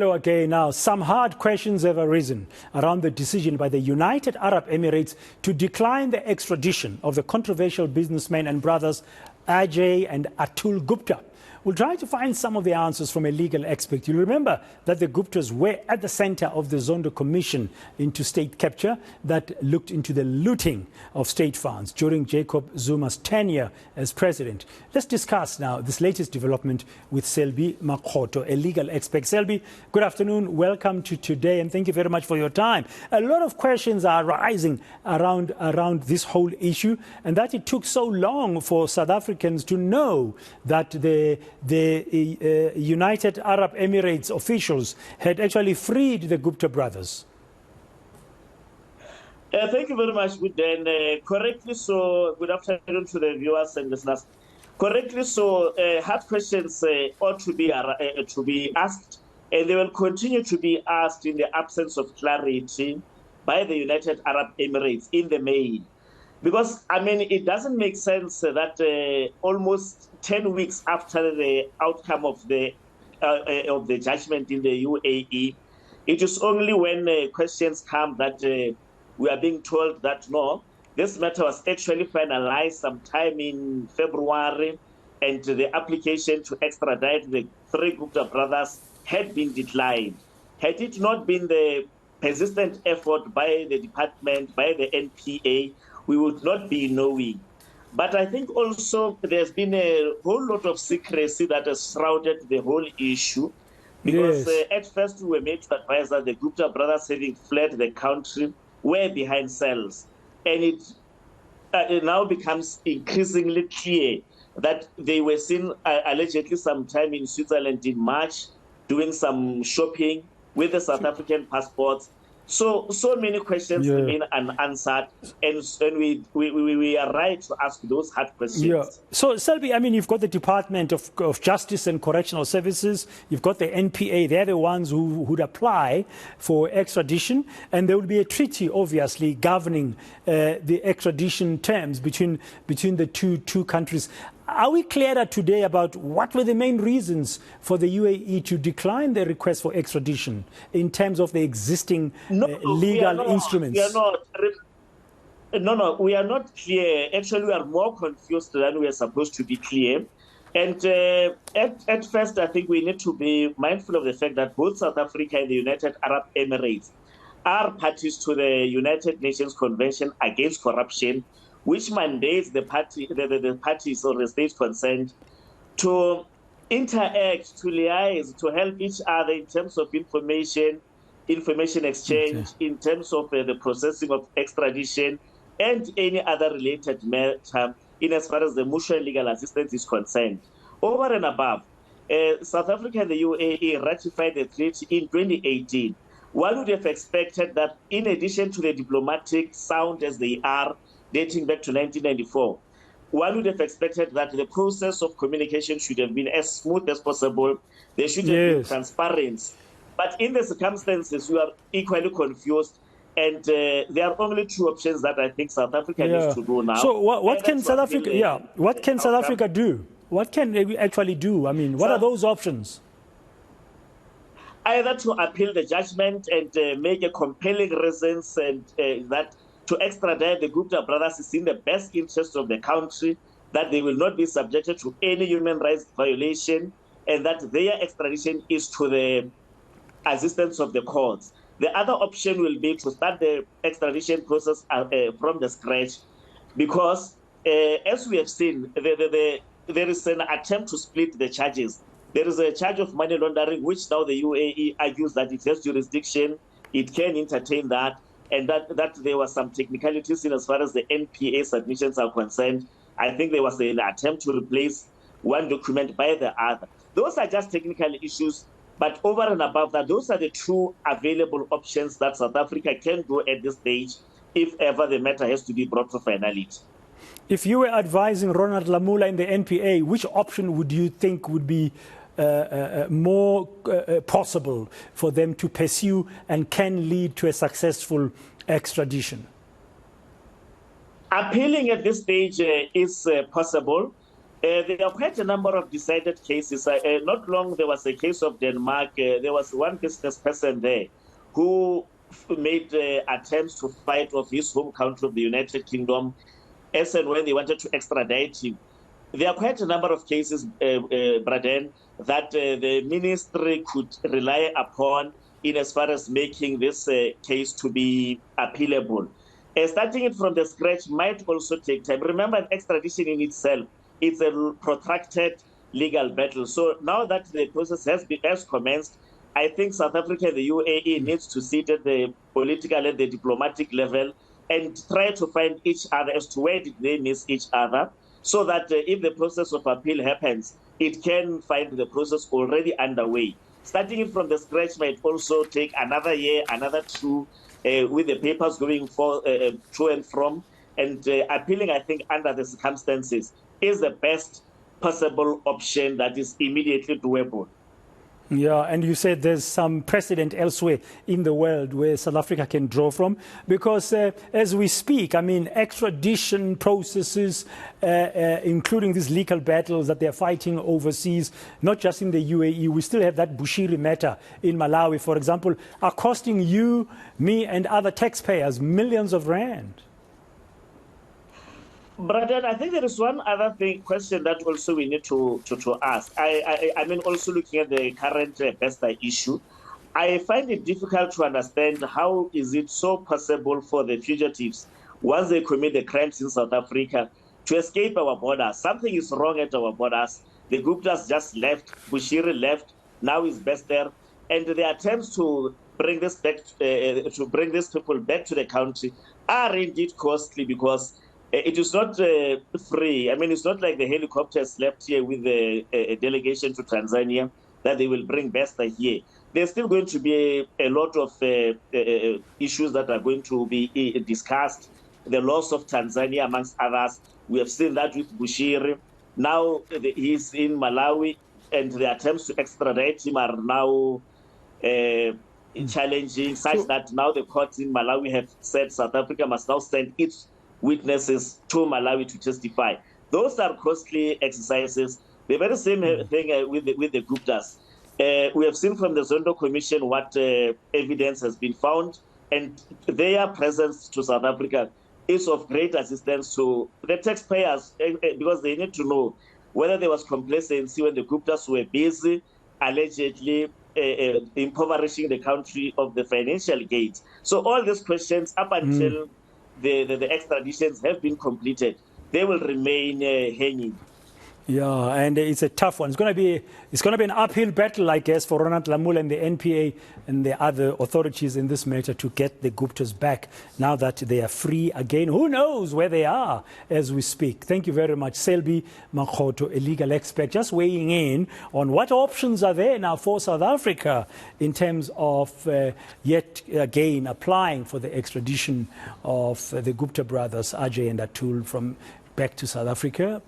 Okay, now some hard questions have arisen around the decision by the United Arab Emirates to decline the extradition of the controversial businessmen and brothers Ajal and Atul Gupta. We'll try to find some of the answers from a legal expert. You'll remember that the Guptas were at the center of the Zondo Commission into state capture that looked into the looting of state funds during Jacob Zuma's tenure as president. Let's discuss now this latest development with Selby Makgotho, a legal expert. Selby, good afternoon. Welcome to today, and thank you very much for your time. A lot of questions are rising around this whole issue, and that it took so long for South Africans to know that the United Arab Emirates officials had actually freed the Gupta brothers. Thank you very much, Widen. Correctly so, good afternoon to the viewers and listeners. Correctly so, hard questions ought to be asked, and they will continue to be asked in the absence of clarity by the United Arab Emirates in the main. Because, I mean, it doesn't make sense that almost 10 weeks after the outcome of the judgment in the UAE, it is only when questions come that we are being told that, no, this matter was actually finalized sometime in February, and the application to extradite the three Gupta brothers had been declined. Had it not been the persistent effort by the department, by the NPA, we would not be knowing. But I think also there's been a whole lot of secrecy that has shrouded the whole issue. Because at first we were made to advise that the Gupta brothers, having fled the country, were behind cells. And it now becomes increasingly clear that they were seen allegedly sometime in Switzerland in March, doing some shopping with the South African passports. So many questions remain unanswered, and we are right to ask those hard questions. Yeah. So, Selby, I mean, you've got the Department of Justice and Correctional Services, you've got the NPA, they're the ones who would apply for extradition, and there will be a treaty, obviously, governing the extradition terms between the two countries. Are we clearer today about what were the main reasons for the UAE to decline the request for extradition in terms of the existing legal instruments? We are not clear. Actually, we are more confused than we are supposed to be clear. And at first, I think we need to be mindful of the fact that both South Africa and the United Arab Emirates are parties to the United Nations Convention Against Corruption, which mandates the parties or the states concerned to interact, to liaise, to help each other in terms of information exchange, in terms of the processing of extradition, and any other related matter in as far as the mutual legal assistance is concerned. Over and above, South Africa and the UAE ratified the treaty in 2018. One would have expected that in addition to the diplomatic sound as they are, dating back to 1994, one would have expected that the process of communication should have been as smooth as possible. There should have been transparency. But in the circumstances, we are equally confused. And there are only two options that I think South Africa needs to do now. So what can South Africa, what can South Africa do? What can they actually do? I mean, what are those options? Either to appeal the judgment and make a compelling reasons and that to extradite the Gupta brothers is in the best interest of the country, that they will not be subjected to any human rights violation, and that their extradition is to the assistance of the courts. The other option will be to start the extradition process from the scratch, because as we have seen, there is an attempt to split the charges. There is a charge of money laundering, which now the UAE argues that it has jurisdiction, it can entertain that, and that there were some technicalities in as far as the NPA submissions are concerned. I think there was an attempt to replace one document by the other. Those are just technical issues, but over and above that, those are the two available options that South Africa can do at this stage, if ever the matter has to be brought to finality. If you were advising Ronald Lamola in the NPA, which option would you think would be more possible for them to pursue and can lead to a successful extradition? Appealing at this stage is possible. There are quite a number of decided cases. Not long, there was a case of Denmark. There was one business person there who made attempts to fight off his home country of the United Kingdom as and when they wanted to extradite him. There are quite a number of cases, Braden, that the ministry could rely upon in as far as making this case to be appealable. Starting it from the scratch might also take time. Remember, extradition in itself, it's a protracted legal battle. So now that the process has commenced, I think South Africa and the UAE needs to sit at the political and the diplomatic level and try to find each other as to where did they miss each other, so that if the process of appeal happens, it can find the process already underway. Starting it from the scratch might also take another year, another two, with the papers going to and from. And appealing, I think, under the circumstances, is the best possible option that is immediately doable. Yeah, and you said there's some precedent elsewhere in the world where South Africa can draw from, because as we speak, I mean, extradition processes, including these legal battles that they're fighting overseas, not just in the UAE, we still have that Bushiri matter in Malawi, for example, are costing you, me, and other taxpayers millions of rand. Brother, I think there is one other question that also we need to ask. I mean, also looking at the current PESTA issue, I find it difficult to understand how is it so possible for the fugitives, once they commit the crimes in South Africa, to escape our borders. Something is wrong at our borders. The Guptas just left, Bushiri left, now is Bester, and the attempts to bring this back, to bring these people back to the country are indeed costly, because it is not free. I mean, it's not like the helicopters left here with a delegation to Tanzania that they will bring Bester here. There's still going to be a lot of issues that are going to be discussed. The loss of Tanzania, amongst others. We have seen that with Bushiri. Now he's in Malawi, and the attempts to extradite him are now challenging, such that now the courts in Malawi have said South Africa must now send its witnesses to Malawi to testify. Those are costly exercises. The very same thing with the Guptas. We have seen from the Zondo Commission what evidence has been found, and their presence to South Africa is of great assistance to the taxpayers, because they need to know whether there was complacency when the Guptas were busy, allegedly impoverishing the country of the financial gains. So all these questions, up until the extraditions have been completed, they will remain hanging. Yeah, and it's a tough one. It's going to be an uphill battle, I guess, for Ronald Lamola and the NPA and the other authorities in this matter to get the Guptas back now that they are free again. Who knows where they are as we speak? Thank you very much, Selby Makgotho, a legal expert, just weighing in on what options are there now for South Africa in terms of yet again applying for the extradition of the Gupta brothers, Ajay and Atul, from back to South Africa.